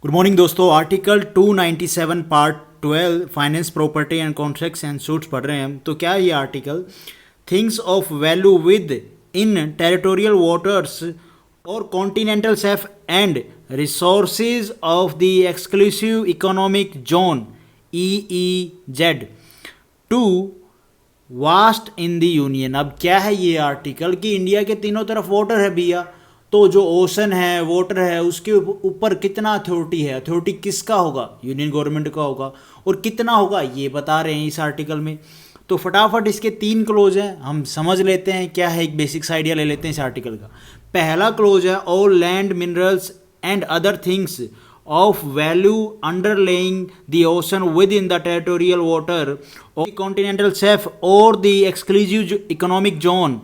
Good morning दोस्तों। Article 297 part 12 finance property and contracts and suits पढ़ रहे हैं हम। तो क्या है ये article? Things of value within territorial waters और continental shelf and resources of the exclusive economic zone EEZ to vest in the union. अब क्या है ये आर्टिकल कि इंडिया के तीनों तरफ वाटर है भैया, तो जो ओशन है वाटर है उसके ऊपर कितना अथॉरिटी है, अथॉरिटी किसका होगा? यूनियन गवर्नमेंट का होगा। और कितना होगा ये बता रहे हैं इस आर्टिकल में। तो फटाफट इसके 3 क्लोज हैं, हम समझ लेते हैं क्या है, एक बेसिक्स आइडिया ले लेते हैं इस आर्टिकल का। पहला क्लोज है all land minerals and other things of value underlying the ocean within the territorial water of the continental shelf or the exclusive economic zone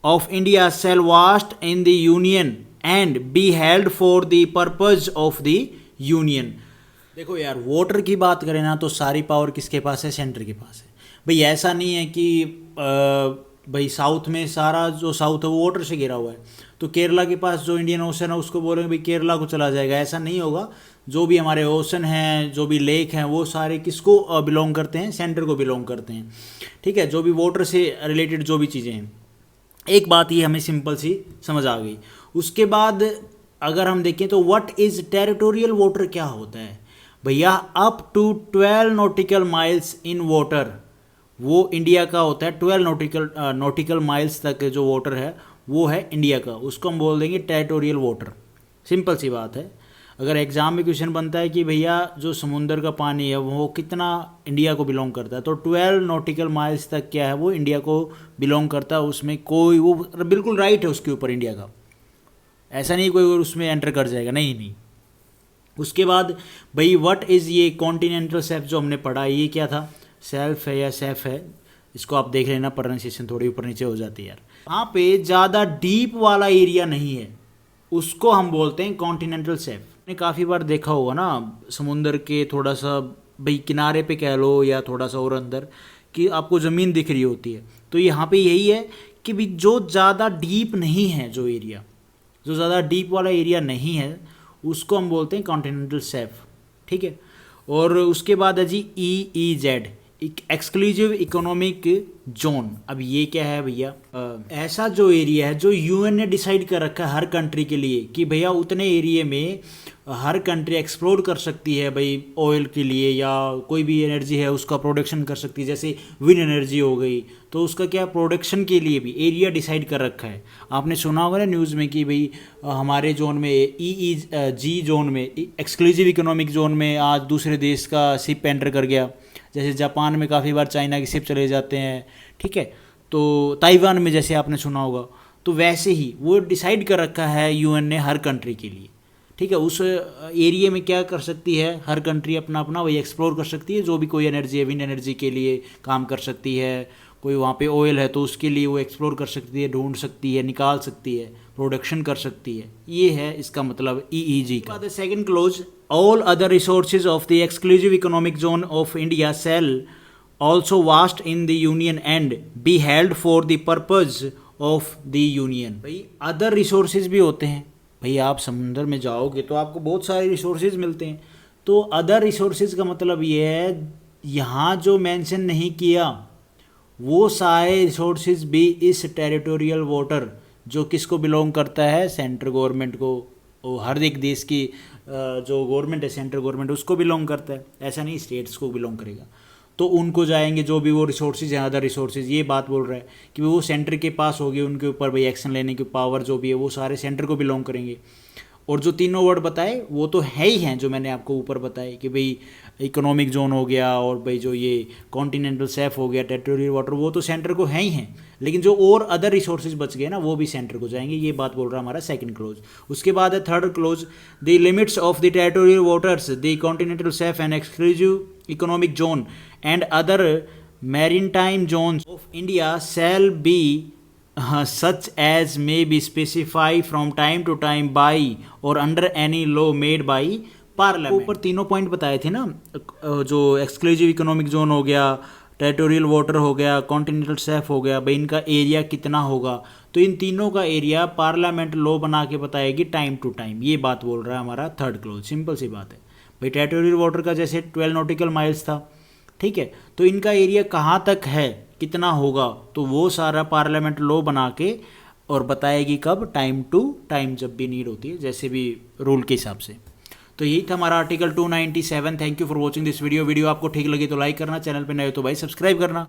of India shall vast in the union and be held for the purpose of the union। देखो यार, water की बात करें ना तो सारी power किसके पास है? सेंटर के पास है भाई। ऐसा नहीं है कि भाई साउथ में सारा जो साउथ है वो वाटर से घिरा हुआ है, तो केरला के पास जो इंडियन ओशन है उसको बोलेंगे भाई केरला को चला जाएगा, ऐसा नहीं होगा। जो भी हमारे ओशन हैं, जो भी लेक हैं, वो सारे किसको बिलोंग करते हैं? सेंटर को बिलोंग करते हैं। ठीक है, जो भी वाटर से रिलेटेड जो भी चीज़ें हैं। एक बात ये हमें सिंपल सी समझ आ गई। उसके बाद अगर हम देखें तो व्हाट इज़ टेरिटोरियल वाटर क्या होता है भैया? Up to 12 nautical miles in water, वो इंडिया का होता है। 12 नॉटिकल माइल्स तक जो वाटर है वो है इंडिया का, उसको हम बोल देंगे टेरिटोरियल वाटर। सिंपल सी बात है। अगर एग्जाम में क्वेश्चन बनता है कि भैया जो समुंदर का पानी है वो कितना इंडिया को बिलोंग करता है, तो 12 नॉटिकल माइल्स तक क्या है वो इंडिया को बिलोंग करता है। उसमें कोई वो बिल्कुल राइट है उसके ऊपर इंडिया का, ऐसा नहीं कोई उसमें एंटर कर जाएगा, नहीं नहीं। उसके बाद भाई व्हाट इज़ ये कॉन्टिनेंटल शेल्फ जो हमने पढ़ा, ये क्या था? सेल्फ है या सेफ है, इसको आप देख लेना, प्रोनाउंसिएशन थोड़ी ऊपर नीचे हो जाती है यार। वहाँ पे ज़्यादा डीप वाला एरिया नहीं है, उसको हम बोलते हैं कॉन्टिनेंटल शेल्फ। ने काफ़ी बार देखा होगा ना समुंदर के थोड़ा सा भाई किनारे पे कह लो या थोड़ा सा और अंदर कि आपको ज़मीन दिख रही होती है। तो यहाँ पे यही है कि भी जो ज़्यादा डीप नहीं है, जो एरिया जो ज़्यादा डीप वाला एरिया नहीं है उसको हम बोलते हैं कॉन्टिनेंटल शेल्फ। ठीक है। और उसके बाद है जी EEZ, एक्सक्लूसिव इकोनॉमिक जोन। अब ये क्या है भैया? ऐसा जो एरिया है जो UN ने डिसाइड कर रखा है हर कंट्री के लिए कि भैया उतने एरिया में हर कंट्री एक्सप्लोर कर सकती है भाई ऑयल के लिए, या कोई भी एनर्जी है उसका प्रोडक्शन कर सकती है। जैसे विंड एनर्जी हो गई, तो उसका क्या प्रोडक्शन के लिए भी एरिया डिसाइड कर रखा है। आपने सुना होगा ना न्यूज़ में कि भाई हमारे जोन में EEG जोन में, एक्सक्लूसिव इकोनॉमिक जोन में आज दूसरे देश का शिप एंटर कर गया। जैसे जापान में काफ़ी बार चाइना की शिप चले जाते हैं। ठीक है, तो ताइवान में जैसे आपने सुना होगा, तो वैसे ही वो डिसाइड कर रखा है UN ने हर कंट्री के लिए। ठीक है, उस एरिया में क्या कर सकती है हर कंट्री अपना अपना वही एक्सप्लोर कर सकती है। जो भी कोई एनर्जी है, विंड एनर्जी के लिए काम कर सकती है, कोई वहाँ पे ऑयल है तो उसके लिए वो एक्सप्लोर कर सकती है, ढूंढ सकती है, निकाल सकती है, प्रोडक्शन कर सकती है। ये है इसका मतलब EEG का। Second close, all other resources of the exclusive economic zone of India shall also vast in the union and be held for the purpose of the union. भाई अदर रिसोर्सेज भी होते हैं भाई, आप समुंदर में जाओगे तो आपको बहुत सारे रिसोर्सेज मिलते हैं। तो अदर रिसोर्सेज का मतलब ये है, यहाँ जो मेंशन नहीं किया वो सारे रिसोर्सेज भी इस टेरिटोरियल वाटर जो किसको बिलोंग करता है? सेंट्रल गवर्नमेंट को। और हर एक देश की जो गवर्नमेंट है, सेंट्रल गवर्नमेंट, उसको बिलोंग करता है। ऐसा नहीं स्टेट्स को बिलोंग करेगा। तो उनको जाएंगे जो भी वो रिसोर्सेज हैं, अदर रिसोर्सेज। ये बात बोल रहा है कि वो सेंटर के पास होगी, उनके ऊपर भाई एक्शन लेने की पावर जो भी है वो सारे सेंटर को बिलोंग करेंगे। और जो तीनों वर्ड बताए वो तो है ही हैं, जो मैंने आपको ऊपर बताए कि भाई इकोनॉमिक जोन हो गया और भाई जो ये कॉन्टिनेंटल शेल्फ हो गया, टेरिटोरियल वाटर, वो तो सेंटर को है ही हैं। लेकिन जो और अदर रिसोर्सेज बच गए ना वो भी सेंटर को जाएंगे। ये बात बोल रहा है हमारा सेकंड क्लोज। उसके बाद है third close, the limits of the territorial waters, the continental shelf and exclusive economic zone and other maritime zones of India shall be such as may be specified from time to time by or under any law made by parliament। ऊपर तीनों point बताए थे ना, जो exclusive economic zone हो गया, territorial water हो गया, कॉन्टिनेंटल शेल्फ हो गया, भाई इनका एरिया कितना होगा। तो इन तीनों का एरिया पार्लियामेंट लॉ बना के बताएगी टाइम टू टाइम। ये बात बोल रहा है हमारा थर्ड क्लोज। सिंपल सी बात है भाई, टेरिटोरियल वाटर का जैसे 12 नॉटिकल माइल्स था, ठीक है, तो इनका एरिया कहाँ तक है, कितना होगा, तो वो सारा पार्लियामेंट लॉ बना के और बताएगी कब, टाइम टू टाइम, जब भी नीड होती है, जैसे भी रूल के हिसाब से। तो यही था हमारा article 297। Thank you for watching this video. Video आपको ठीक लगी तो लाइक करना, चैनल पे नए हो तो भाई सब्सक्राइब करना।